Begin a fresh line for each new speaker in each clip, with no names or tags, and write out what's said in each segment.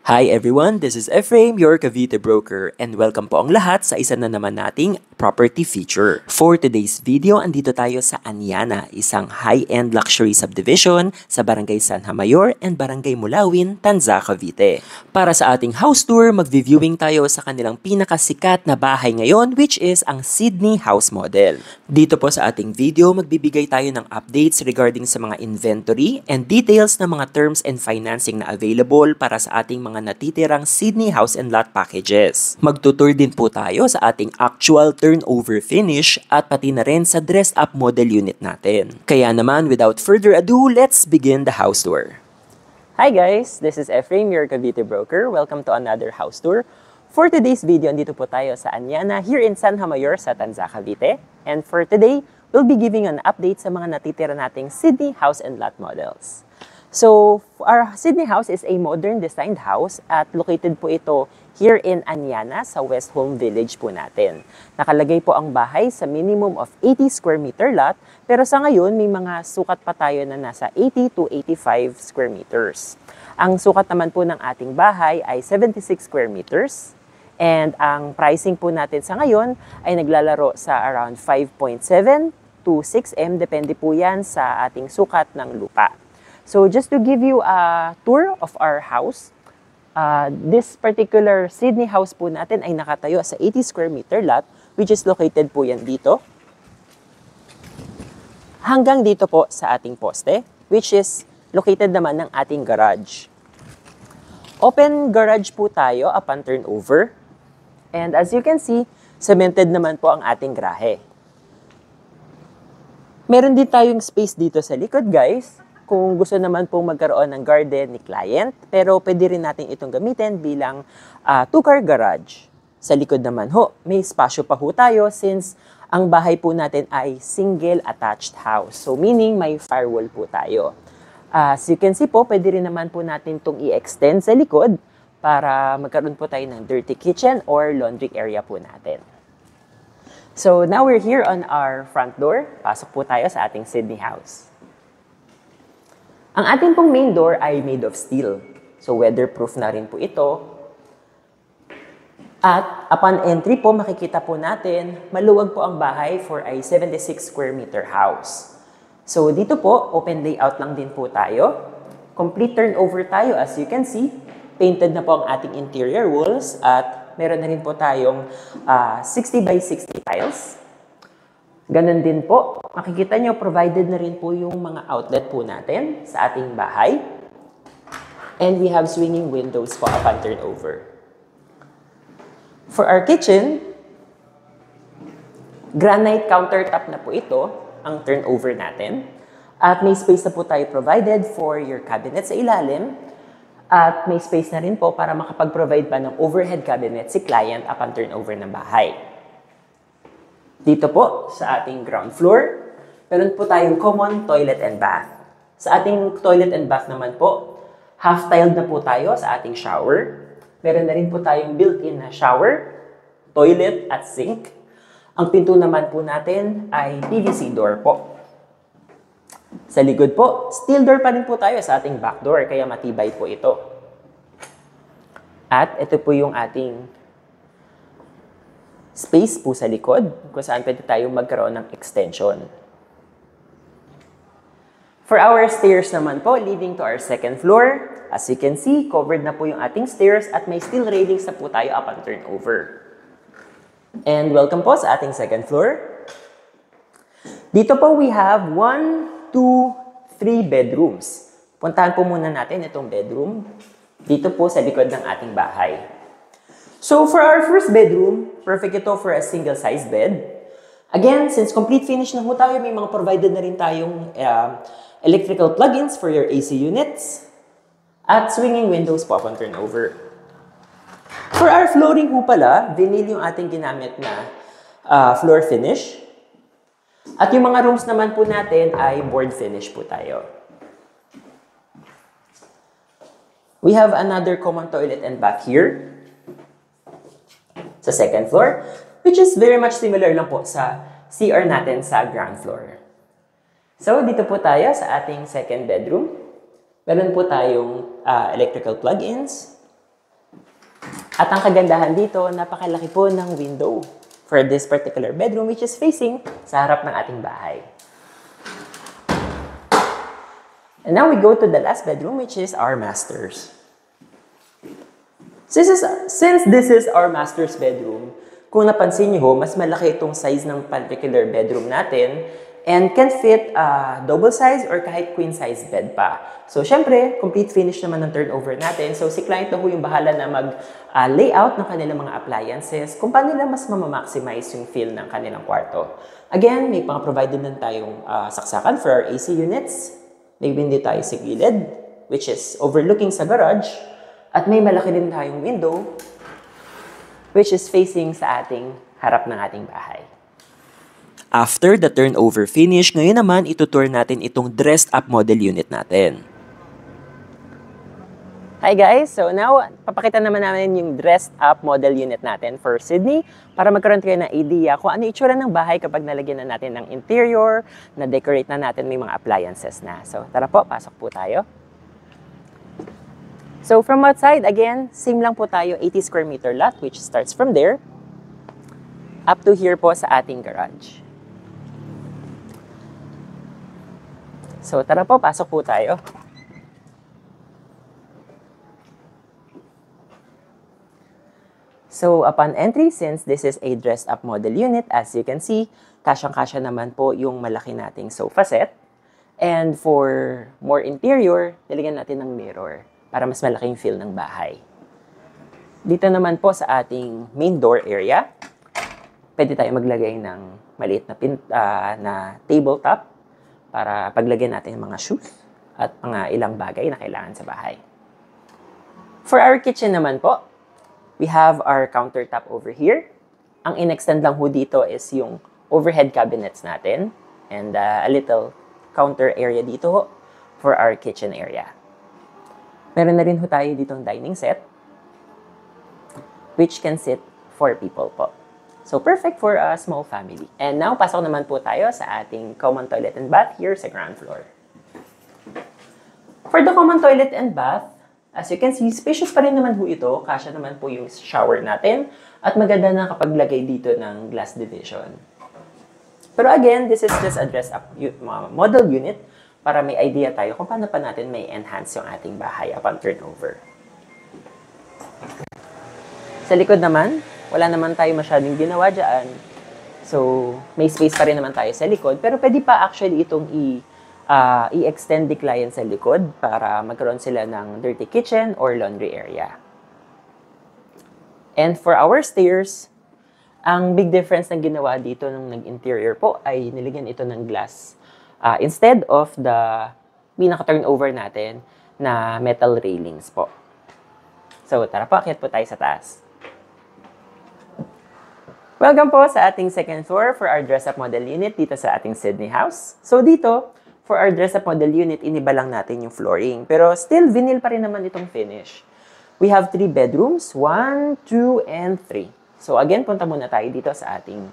Hi everyone, this is Ephraim, your Cavite broker, and welcome po ang lahat sa isa na naman nating property feature. For today's video, andito tayo sa Anyana, isang high-end luxury subdivision sa Barangay San Mayor and Barangay Mulawin, Tanza, Cavite. Para sa ating house tour, mag-viewing tayo sa kanilang pinakasikat na bahay ngayon, which is ang Sydney House Model. Dito po sa ating video, magbibigay tayo ng updates regarding sa mga inventory and details ng mga terms and financing na available para sa ating mga natitirang Sydney House and Lot packages. Magtutur din po tayo sa ating actual turnover finish at pati na rin sa dressed up model unit natin. Kaya naman, without further ado, let's begin the house tour. Hi guys, this is Ephraim, your Cavite broker. Welcome to another house tour. For today's video, andito po tayo sa Anyana here in San Mayor sa Tanza, Cavite. And for today, we'll be giving an update sa mga natitira nating Sydney House and Lot models. So, our Sydney House is a modern designed house at located po ito here in Anyana sa West Home Village po natin. Nakalagay po ang bahay sa minimum of 80 square meter lot, pero sa ngayon may mga sukat pa tayo na nasa 80 to 85 square meters. Ang sukat naman po ng ating bahay ay 76 square meters. And ang pricing po natin sa ngayon ay naglalaro sa around 5.7 to 6M, depende po yan sa ating sukat ng lupa. So just to give you a tour of our house, this particular Sydney house po natin ay nakatayo sa 80 square meter lot, which is located po yan dito. Hanggang dito po sa ating poste, which is located naman ng ating garage. Open garage po tayo upon turnover. And as you can see, cemented naman po ang ating garahe. Meron din tayong space dito sa likod, guys. Kung gusto naman pong magkaroon ng garden ni client, pero pwede rin natin itong gamitin bilang two-car garage. Sa likod naman ho, may espasyo pa ho tayo since ang bahay po natin ay single attached house. So meaning may firewall po tayo. As you can see po, pwede rin naman po natin itong i-extend sa likod para magkaroon po tayo ng dirty kitchen or laundry area po natin. So now we're here on our front door. Pasok po tayo sa ating Sydney house. Ang ating pong main door ay made of steel. So weatherproof na rin po ito. At upon entry po, makikita po natin, maluwag po ang bahay for a 76 square meter house. So dito po, open layout lang din po tayo. Complete turnover tayo as you can see. Painted na po ang ating interior walls at meron na rin po tayong 60 by 60 tiles. Ganon din po, makikita nyo, provided na rin po yung mga outlet po natin sa ating bahay. And we have swinging windows po upon turnover. For our kitchen, granite countertop na po ito, ang turnover natin. At may space na po tayo provided for your cabinet sa ilalim. At may space na rin po para makapag-provide pa ng overhead cabinet si client upon turnover ng bahay. Dito po, sa ating ground floor, meron po tayong common toilet and bath. Sa ating toilet and bath naman po, half-tiled na po tayo sa ating shower. Meron na rin po tayong built-in na shower, toilet at sink. Ang pinto naman po natin ay PVC door po. Sa likod po, steel door pa rin po tayo sa ating back door, kaya matibay po ito. At ito po yung ating space po sa likod kung saan pwede tayong magkaroon ng extension. For our stairs naman po, leading to our second floor, as you can see, covered na po yung ating stairs at may steel railings na po tayo upon turnover. And welcome po sa ating second floor. Dito po we have 1, 2, 3 bedrooms. Puntahan po muna natin itong bedroom dito po sa likod ng ating bahay. So for our first bedroom, perfect ito for a single-size bed. Again, since complete finish na po tayo, may mga provided na rin tayong electrical plugins for your AC units at swinging windows po upon turnover. For our flooring po pala, vinyl yung ating ginamit na floor finish. At yung mga rooms naman po natin ay board finish po tayo. We have another common toilet and bath here sa second floor, which is very much similar lang po sa CR natin sa ground floor. So, dito po tayo sa ating second bedroom. Meron po tayong electrical plug-ins, At ang kagandahan dito, napakalaki po ng window for this particular bedroom which is facing sa harap ng ating bahay. And now we go to the last bedroom which is our master's. Since this is our master's bedroom, kung napansin niyo ho, mas malaki itong size ng particular bedroom natin and can fit a double size or kahit queen size bed pa. So, syempre, complete finish naman ng turnover natin. So, si client na ho yung bahala na mag-layout ng kanilang mga appliances kung paano nila mas mamamaximize yung feel ng kanilang kwarto. Again, may pang-provided din tayong saksakan for our AC units. May window tayo sa gilid, which is overlooking sa garage. At may malaki din tayong window, which is facing sa ating harap ng ating bahay. After the turnover finish, ngayon naman itutour natin itong dressed up model unit natin. Hi guys! So now, papakita naman namin yung dressed up model unit natin for Sydney para magkaroon kayo ng idea kung ano itsura ng bahay kapag nalagyan na natin ng interior, na-decorate na natin, may mga appliances na. So tara po, pasok po tayo. So from outside, again, same lang po tayo, 80 square meter lot which starts from there up to here po sa ating garage. So tara po, pasok po tayo. So upon entry, since this is a dressed up model unit, as you can see, kasyang-kasya naman po yung malaki nating sofa set. And for more interior, nilagyan natin ng mirror para mas malaking feel ng bahay. Dito naman po sa ating main door area, pwede tayo maglagay ng maliit na tabletop para paglagyan natin ng mga shoes at mga ilang bagay na kailangan sa bahay. For our kitchen naman po, we have our countertop over here. Ang in-extend lang ho dito is yung overhead cabinets natin and a little counter area dito ho for our kitchen area. Meron na rin ho tayo ditong dining set which can sit 4 people po. So, perfect for a small family. And now, pasok naman po tayo sa ating common toilet and bath here sa ground floor. For the common toilet and bath, as you can see, spacious pa rin naman po ito. Kasya naman po yung shower natin at maganda na kapag lagay dito ng glass division. Pero again, this is just a dress-up model unit para may idea tayo kung paano pa natin may enhance yung ating bahay upon turnover. Sa likod naman, wala naman tayo masyadong ginawa dyan. So, may space pa rin naman tayo sa likod. Pero pwede pa actually itong i-extend the client sa likod para magkaroon sila ng dirty kitchen or laundry area. And for our stairs, ang big difference na ginawa dito nung nag-interior po ay nilagyan ito ng glass. Instead of the pinaka-turnover natin na metal railings po. So, tara po, akyat po tayo sa taas. Welcome po sa ating second floor for our dress-up model unit dito sa ating Sydney house. So, dito, for our dress-up model unit, iniba lang natin yung flooring. Pero still, vinyl pa rin naman itong finish. We have 3 bedrooms, 1, 2, and 3. So, again, punta muna tayo dito sa ating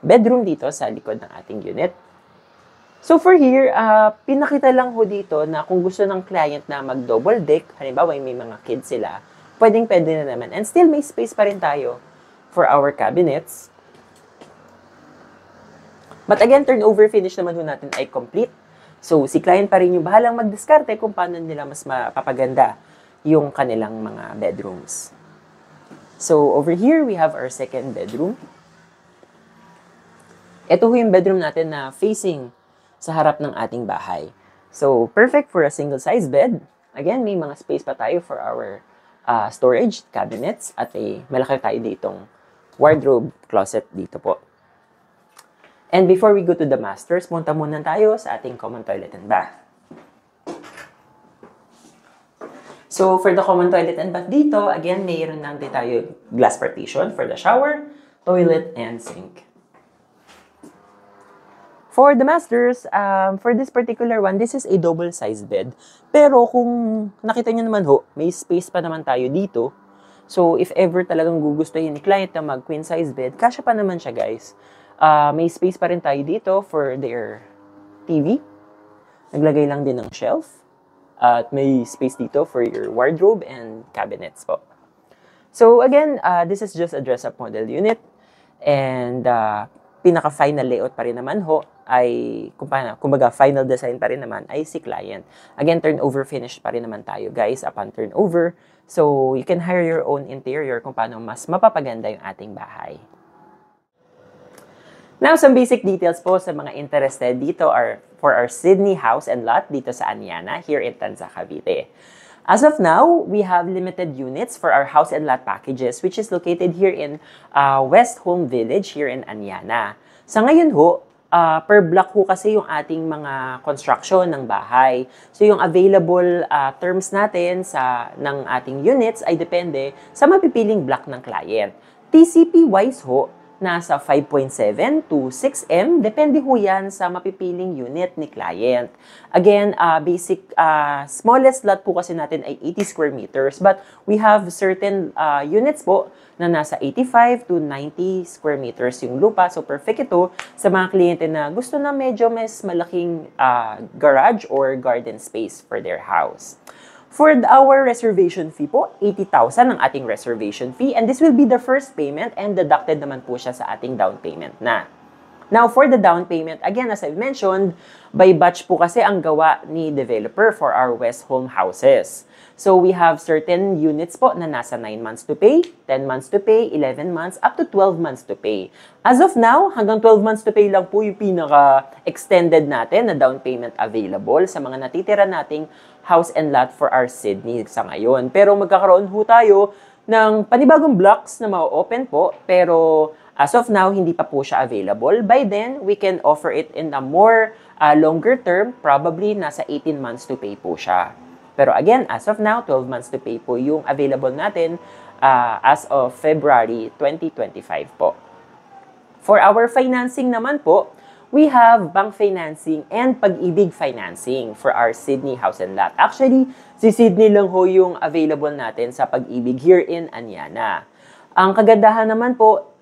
bedroom dito sa likod ng ating unit. So for here, pinakita lang ho dito na kung gusto ng client na mag-double deck, halimbawa may mga kids sila, pwedeng-pwede na naman. And still may space pa rin tayo for our cabinets. But again, turnover finish naman ho natin ay complete. So si client pa rin yung bahalang mag-diskarte kung paano nila mas mapapaganda yung kanilang mga bedrooms. So over here, we have our second bedroom. Ito ho yung bedroom natin na facing sa harap ng ating bahay. So, perfect for a single-size bed. Again, may mga space pa tayo for our storage cabinets at malaki tayo ditong wardrobe closet dito po. And before we go to the masters, punta muna tayo sa ating common toilet and bath. So, for the common toilet and bath dito, again, mayroon lang din tayo glass partition for the shower, toilet, and sink. For the masters, for this particular one, this is a double-sized bed. Pero kung nakita nyo naman ho, may space pa naman tayo dito. So, if ever talagang gugustuhin ni client na mag-queen size bed, kasya pa naman siya, guys. May space pa rin tayo dito for their TV. Naglagay lang din ng shelf. At may space dito for your wardrobe and cabinets po. So again, this is just a dress-up model unit. And pinaka-final layout pa rin naman ho ay, kumbaga final design pa rin naman ay si client. Again, turnover finish pa rin naman tayo guys upon turnover. So you can hire your own interior kung paano mas mapapaganda yung ating bahay. Now, some basic details po sa mga interested dito are for our Sydney house and lot dito sa Anyana here in Tanza, Cavite. As of now, we have limited units for our house and lot packages which is located here in West Home Village here in Anyana. Sa ngayon ho, per block ho kasi yung ating mga construction ng bahay. So yung available terms natin ng ating units ay depende sa mapipiling block ng client. TCP-wise ho, nasa 5.7 to 6M. Depende ho yan sa mapipiling unit ni client. Again, smallest lot po kasi natin ay 80 square meters. But we have certain units po na nasa 85 to 90 square meters yung lupa. So perfect ito sa mga kliyente na gusto na medyo mas malaking garage or garden space for their house. For our reservation fee po, 80,000 ang ating reservation fee and this will be the first payment and deducted naman po siya sa ating down payment na. Now, for the down payment, again, as I've mentioned, by batch po kasi ang gawa ni developer for our West Home houses. So, we have certain units po na nasa 9 months to pay, 10 months to pay, 11 months, up to 12 months to pay. As of now, hanggang 12 months to pay lang po yung pinaka-extended natin na down payment available sa mga natitira nating house and lot for our Sydney sa ngayon. Pero magkakaroon ho tayo ng panibagong blocks na ma-open po, pero as of now, hindi pa po siya available. By then, we can offer it in a more longer term, probably nasa 18 months to pay po siya. Pero again, as of now, 12 months to pay po yung available natin as of February 2025 po. For our financing naman po, we have bank financing and Pag-ibig financing for our Sydney house and lot. Actually, si Sydney lang ho yung available natin sa Pag-ibig here in Anyana. Ang kagandahan naman po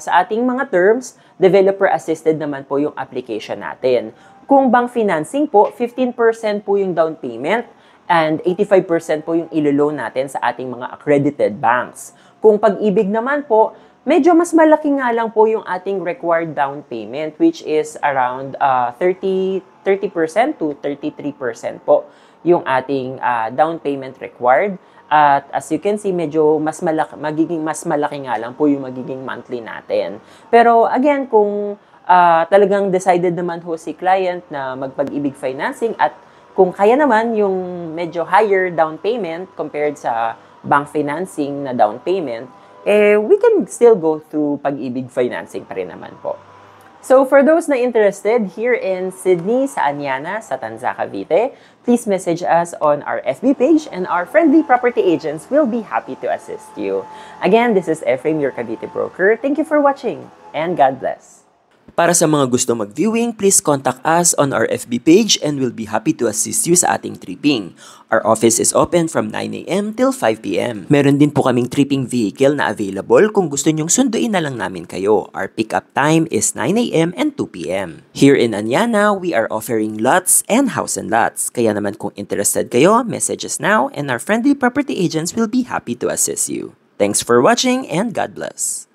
sa ating mga terms, developer-assisted naman po yung application natin. Kung bank financing po, 15% po yung down payment and 85% po yung ilo-loan natin sa ating mga accredited banks. Kung Pag-ibig naman po, medyo mas malaki nga lang po yung ating required down payment which is around 30% to 33% po yung ating down payment required. At as you can see, medyo magiging mas malaki nga lang po yung magiging monthly natin. Pero again, kung talagang decided naman ho si client na magpag-ibig financing at kung kaya naman yung medyo higher down payment compared sa bank financing na down payment, we can still go through Pag-ibig financing pa rin naman po. So, for those na interested here in Sydney, sa Anyana, sa Tanza, Cavite, please message us on our FB page and our friendly property agents will be happy to assist you. Again, this is Ephraim, your Cavite broker. Thank you for watching and God bless.
Para sa mga gusto mag-viewing, please contact us on our FB page and we'll be happy to assist you sa ating tripping. Our office is open from 9 a.m. till 5 p.m. Meron din po kaming tripping vehicle na available kung gusto nyong sunduin na lang namin kayo. Our pickup time is 9 a.m. and 2 p.m. Here in Anyana, we are offering lots and house and lots. Kaya naman kung interested kayo, message us now and our friendly property agents will be happy to assist you. Thanks for watching and God bless.